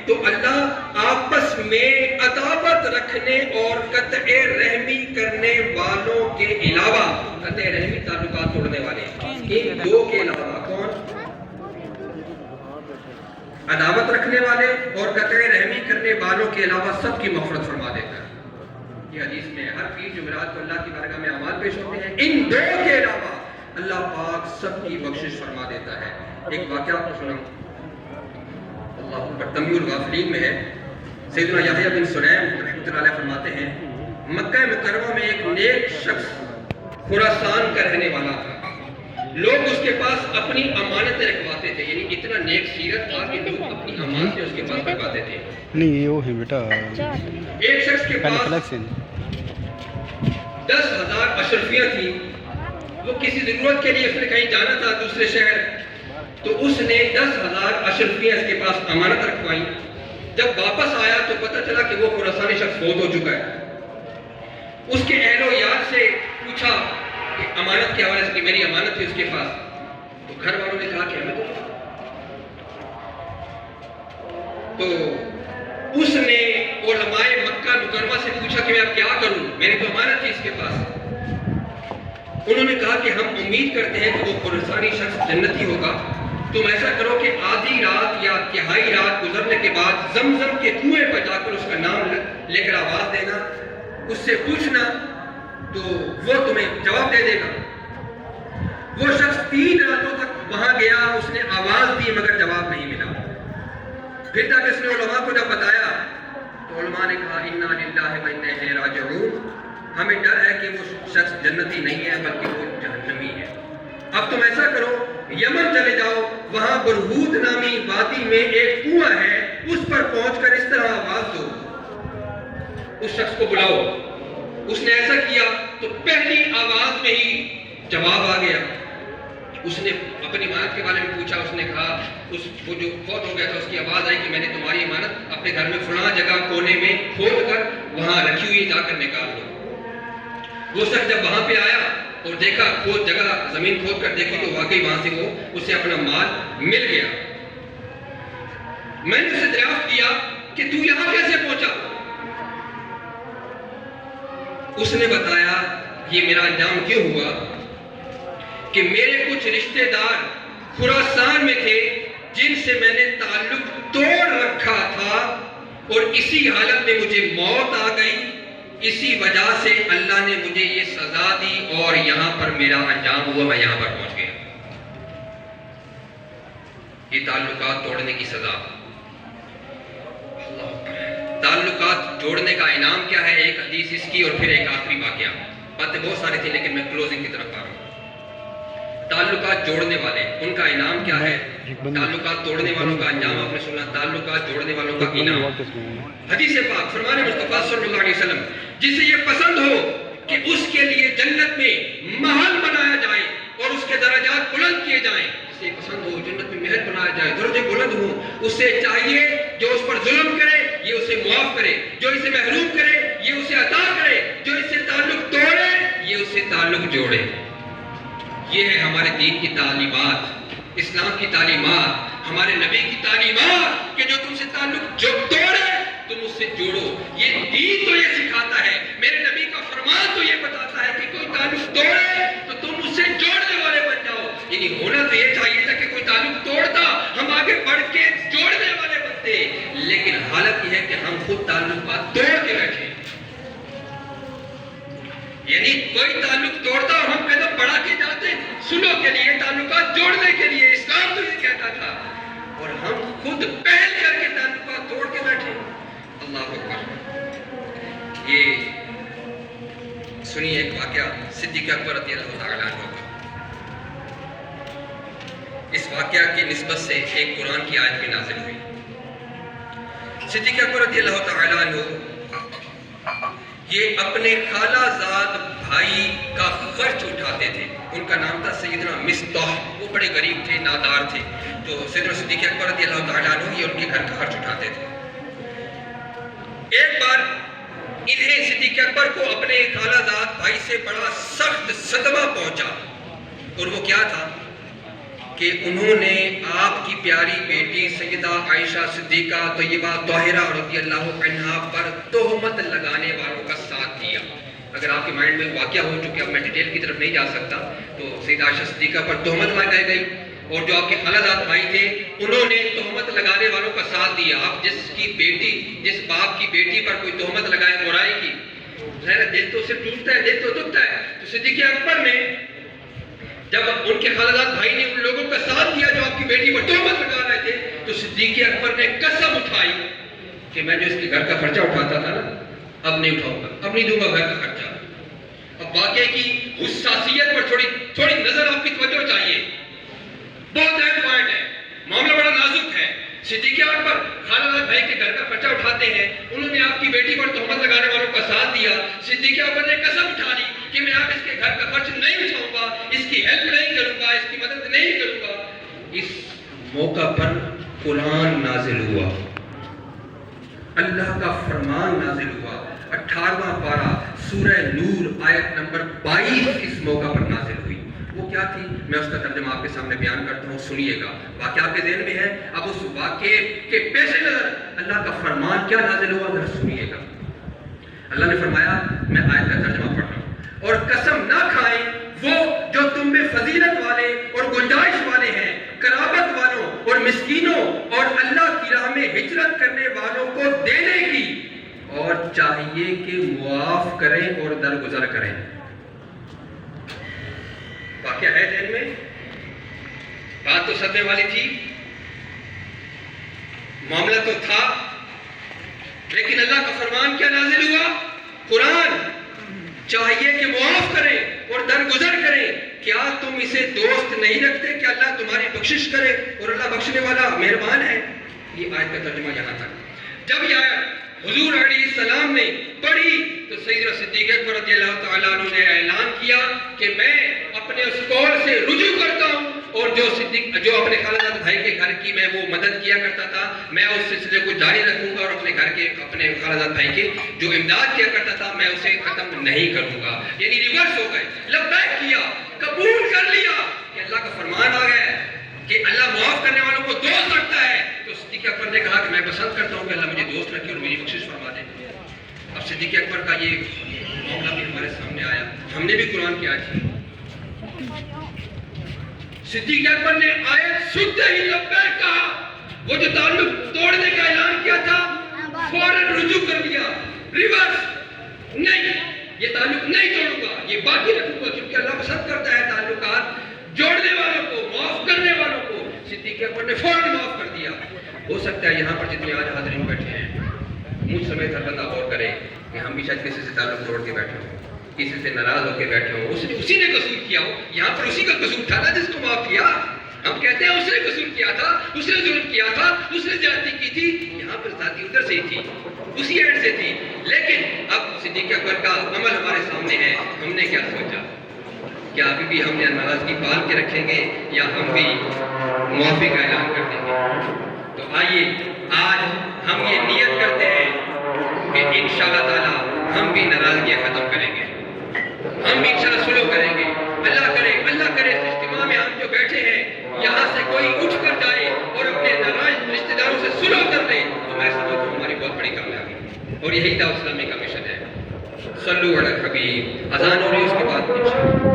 تو اللہ آپس میں عداوت رکھنے اور قطع رحمی کرنے والوں کے علاوہ، قطع رحمی تعلقات توڑنے والے، ان دو کے علاوہ کون؟ عداوت رکھنے والے اور قطع رحمی کرنے والوں کے علاوہ سب کی مغفرت فرما دیتا ہے۔ یہ حدیث میں ہر پیر جمعرات کو اللہ کی بارگاہ میں اعمال پیش ہوتے ہیں، ان دو کے علاوہ اللہ پاک سب کی بخشش فرما دیتا ہے۔ ایک واقعہ آپ کو سناؤں، اللہ اکبر، تنبیہ الغافلین میں ہے۔ سیدنا یحییٰ بن سلیم رحمۃ اللہ علیہ فرماتے ہیں، مکہ مکرمہ میں ایک نیک شخص خراسان کا رہنے والا تھا۔ لوگ اس کے پاس اپنی امانتیں رکھواتے تھے، یعنی اتنا نیک سیرت تھا کہ لوگ اپنی امانتیں اس کے پاس رکھواتے تھے۔ نہیں یہ وہ ہے بیٹا، ایک شخص کے پاس 10,000 اشرفیاں تھیں۔ وہ کسی ضرورت کے لیے اس نے کہیں جانا تھا دوسرے شہر، تو اس نے 10,000 اشرفیاں اس کے پاس امانت رکھوائیں۔ جب واپس آیا تو پتہ چلا کہ وہ خراسانی شخص فوت ہو چکا ہے۔ اس کے اہل و عیال سے پوچھا کہ امانت کے حوالے سے، کہ میری امانت تھی اس کے پاس، تو گھر والوں نے کہا کہ ہمیں تو اس نے علماء مکہ مکرمہ سے پوچھا کہ میں اب کیا کروں، میری تو امانت تھی اس کے پاس۔ انہوں نے کہا کہ ہم امید کرتے ہیں کہ وہ خراسانی شخص جنتی ہوگا، تم ایسا کرو کہ آدھی رات یا تہائی رات گزرنے کے بعد زمزم کے کنویں پر جا کر اس کا نام لے کر آواز دینا، اس سے پوچھنا تو وہ تمہیں جواب دے دے گا۔ وہ شخص 3 راتوں تک وہاں گیا، اس نے آواز دی مگر جواب نہیں ملا۔ پھر تک اس نے علماء کو جب بتایا تو علماء نے کہا انا للہ و انا الیہ راجعون، ہمیں ڈر ہے کہ وہ شخص جنتی نہیں ہے بلکہ وہ جہنمی ہے۔ اب تم ایسا کرو، یمن چلے جاؤ، وہاں برہوت نامی وادی میں ایک کنواں ہے، اس پر پہنچ کر اس طرح آواز دو، اس شخص کو بلاؤ۔ اس نے ایسا کیا تو پہلی آواز میں ہی جواب آ گیا۔ اس نے اپنی امانت کے بارے میں پوچھا، اس نے کہا وہ جو فوت ہو گیا تھا اس کی آواز آئی کہ میں نے تمہاری امانت اپنے گھر میں فلاں جگہ کونے میں کھود کر وہاں رکھی ہوئی، جا کر نکال لو۔ وہ شخص جب وہاں پہ آیا اور دیکھا، کھود جگہ زمین کھود کر دیکھی تو واقعی وہاں سے وہ اسے اپنا مال مل گیا۔ میں نے اسے دریافت کیا کہ تو یہاں کیسے پہنچا؟ اس نے بتایا یہ میرا انجام کیوں ہوا کہ میرے کچھ رشتہ دار خراسان میں تھے جن سے میں نے تعلق توڑ رکھا تھا، اور اسی حالت میں مجھے موت آ گئی، اسی وجہ سے اللہ نے مجھے یہ سزا دی اور یہاں پر میرا انجام ہوا، میں یہاں پر پہنچ گیا۔ یہ تعلقات توڑنے کی سزا۔ تعلقات جوڑنے کا انعام کیا ہے؟ ایک حدیث اس کی اور پھر ایک آخری واقعہ۔ باتیں بہت ساری تھی لیکن میں کلوزنگ کی طرف آ رہا ہوں۔ تعلقات جوڑنے والے، ان کا انعام کیا ہے؟ تعلقات توڑنے والوں کا انجام آپ نے سنا، تعلقات جوڑنے والوں کا انعام۔ حدیث پاک فرمان مصطفیٰ صلی اللہ علیہ وسلم، جسے یہ پسند ہو کہ اس کے لیے جنت میں محل بنایا جائے اور اس کے درجات بلند کیے جائیں، جسے پسند ہو جنت میں محل بنایا جائے، درجے بلند ہوں، اسے چاہیے جو اس پر ظلم کرے یہ اسے معاف کرے، جو اسے محروم کرے یہ اسے عطا کرے، جو اس سے تعلق توڑے یہ اسے تعلق جوڑے۔ یہ ہے ہمارے دین کی تعلیمات، اسلام کی تعلیمات، ہمارے نبی کی تعلیمات، کہ جو تم سے تعلق جو توڑے تم اس سے جوڑو۔ یہ دین تو یہ سکھاتا ہے، میرے نبی کا فرمان تو یہ بتاتا ہے کہ کوئی تعلق توڑے تو تم اس سے جوڑنے والے بن جاؤ۔ یعنی ہونا تو یہ چاہیے تھا کہ کوئی تعلق توڑتا ہم آگے بڑھ کے جوڑنے والے بنتے، لیکن حالت یہ ہے کہ ہم خود تعلقات توڑ کے بیٹھے۔ یعنی کوئی تعلق توڑتا اور ہم قدم بڑھا کے جاتے سلو کے لیے، تعلقات جوڑنے کے لیے، اسلام تو یہ کہتا تھا، اور ہم خود پہل کر کے تعلقات توڑ کے بیٹھے۔ اللہ اکبر۔ یہ سنیے ایک واقعہ صدیق اکبر رضی اللہ تعالیٰ عنہ کا۔ اس واقعہ کی نسبت سے ایک قرآن کی آیت بھی نازل ہوئی۔ صدیق اکبر رضی اللہ تعالیٰ عنہ یہ اپنے خالہ زاد بھائی کا خرچ اٹھاتے تھے۔ ان کا نام تھا سیدنا مصطح، وہ بڑے غریب تھے، نادار تھے، تو سیدنا صدیق اکبر رضی اللہ تعالیٰ عنہ یہ ان کے گھر کا خرچ اٹھاتے تھے۔ ایک بار انہیں صدیق اکبر کو اپنے خالہ زاد بھائی سے بڑا سخت صدمہ پہنچا، اور وہ کیا تھا؟ کہ انہوں نے آپ کی پیاری بیٹی سیدہ عائشہ صدیقہ طیبہ طاہرہ رضی اللہ عنہا پر تہمت لگانے والوں کا ساتھ دیا. اگر آپ کے مائنڈ میں واقعہ ہو چکے، اب میں ڈیٹیل کی طرف نہیں جا سکتا، تو سیدہ عائشہ صدیقہ پر تہمت لگائی گئی اور جو آپ کے خالہ بھائی تھے انہوں نے تہمت لگانے والوں کا ساتھ دیا. آپ جس باپ کی بیٹی پر کوئی تہمت لگائے برائی کی، دل تو صرف ٹوٹتا ہے، دل تو دکھتا ہے. تو صدیق اکبر نے جب ان کے خالہ بھائی نے ان لوگوں کا ساتھ دیا جو آپ کی بیٹی پر تہمت لگا رہے تھے، تو صدیق اکبر نے قسم اٹھائی کہ میں جو اس کے گھر کا خرچہ اٹھاتا تھا نا، اب نہیں اٹھاؤں گا، اب نہیں دوں گا گھر کا خرچہ. اب واقعے کی حساسیت پر تھوڑی نظر آپ کی توجہ چاہیے. بہت اہم پوائنٹ ہے، معاملہ بڑا نازک ہے. صدیق اکبر خالہ بھائی کے گھر کا خرچہ اٹھاتے ہیں، انہوں نے آپ کی بیٹی پر تہمت لگانے والوں کا ساتھ دیا. صدیق اکبر نے قسم اٹھا لی کہ میں اب اس کے گھر کا خرچ نہیں اٹھاؤں گا، اس کی ہیلپ نہیں کروں گا، اس کی مدد نہیں کروں گا. اس موقع پر قرآن نازل ہوا، اللہ کا فرمان نازل ہوا. 18واں پارہ سورہ نور آیت نمبر 22 اس موقع پر نازل ہوئی. وہ کیا تھی؟ میں اس کا ترجمہ آپ کے سامنے بیان کرتا ہوں، سنیے گا. واقعہ آپ کے ذہن میں ہے، اب اس واقعے کے پیش نظر اللہ کا فرمان کیا نازل ہوا، ذرا سنیے گا. اللہ نے فرمایا، میں آیت کا ترجمہ پڑھ رہا ہوں، اور قسم نہ کھائیں وہ جو تم میں فضیلت والے اور گنجائش والے ہیں، قرابت والوں اور مسکینوں اور اللہ کی راہ میں ہجرت کرنے والوں کو دینے کی، اور چاہیے کہ معاف کریں اور درگزر کریں. واقعہ ہے ذہن میں، بات تو صدمے والی تھی، معاملہ تو تھا، لیکن اللہ کا فرمان کیا نازل ہوا؟ قرآن. چاہیے کہ معاف کریں اور درگزر کریں. کیا تم اسے دوست نہیں رکھتے کہ اللہ تمہاری بخشش کرے اور اللہ بخشنے والا مہربان ہے؟ یہ آیت کا ترجمہ یہاں تھا. جب یہ آیت حضور علیہ السلام نے پڑھی تو سیدنا صدیق اکبر رضی اللہ تعالیٰ عنہ نے اعلان کیا کہ میں اپنے اس قول سے رجوع کرتا ہوں، اور جو اپنے خالہ بھائی کے گھر کی میں وہ مدد کیا کرتا تھا، میں اس سلسلے کو جاری رکھوں گا، اور اپنے گھر کے اپنے خالہ بھائی کے جو امداد کیا کرتا تھا میں اسے ختم نہیں کروں گا. یعنی ریورس ہو گئے، لبیک کیا، قبول کر لیا کہ اللہ کا فرمان آ گیا ہے کہ اللہ معاف کرنے والوں کو دوست رکھتا ہے. تو صدیق اکبر نے کہا کہ میں پسند کرتا ہوں کہ اللہ مجھے دوست رکھے اور میری بخشش فرما دے. اب صدیق اکبر کا یہ معاملہ بھی ہمارے سامنے آیا، ہم نے بھی قرآن کی آیت سنی. صدیق اکبر نے آیت سنتے ہی لبیک کہا، وہ جو تعلق توڑنے کا اعلان کیا تھا فوراً رجوع کر لیا، ریورس نہیں، یہ تعلق نہیں توڑوں گا، یہ باقی رکھوں گا، کیونکہ اللہ پسند کرتا ہے تعلقات جوڑنے والوں کو، معاف کرنے والوں کو. صدیق اکبر نے فوراً معاف کر دیا. ہو سکتا ہے یہاں پر جتنے آج حاضرین بیٹھے ہیں، مجھ سمیت ہر بندہ غور کرے کہ ہم بھی شاید کسی سے تعلق توڑ کے بیٹھے ہوں، کسی سے ناراض ہو کے بیٹھے ہوں، اسی نے قصور کیا ہو. یہاں پر اسی کا قصور تھا نا جس کو معاف کیا. ہم کہتے ہیں اس نے قصور کیا تھا، اس نے ظلم کیا تھا، اس نے زیادتی کی تھی. یہاں پر ذاتی ادھر سے ہی تھی، اسی اینڈ سے تھی. لیکن اب صدیق اکبر کا عمل ہمارے سامنے ہے. ہم نے کیا سوچا؟ کیا ابھی بھی ہم نے ناراضگی پال کے رکھیں گے یا ہم بھی معافی کا اعلان کر دیں گے؟ تو آئیے آج ہم یہ نیت کرتے ہیں کہ انشاءاللہ تعالی ہم بھی ناراضگیاں ختم کریں گے، ہم بھی انشاءاللہ صلح کریں گے. اللہ کرے اس اجتماع میں ہم جو بیٹھے ہیں یہاں سے کوئی اٹھ کر جائے اور اپنے ناراض رشتہ داروں سے صلح کر دے تو میں سمجھتا ہوں ہماری بہت بڑی کامیابی ہے. اور یہی دعوت اسلامی کا مشن ہے. صلو علی الحبیب. اذان ہو رہی ہے، اس کے بعد انشاءاللہ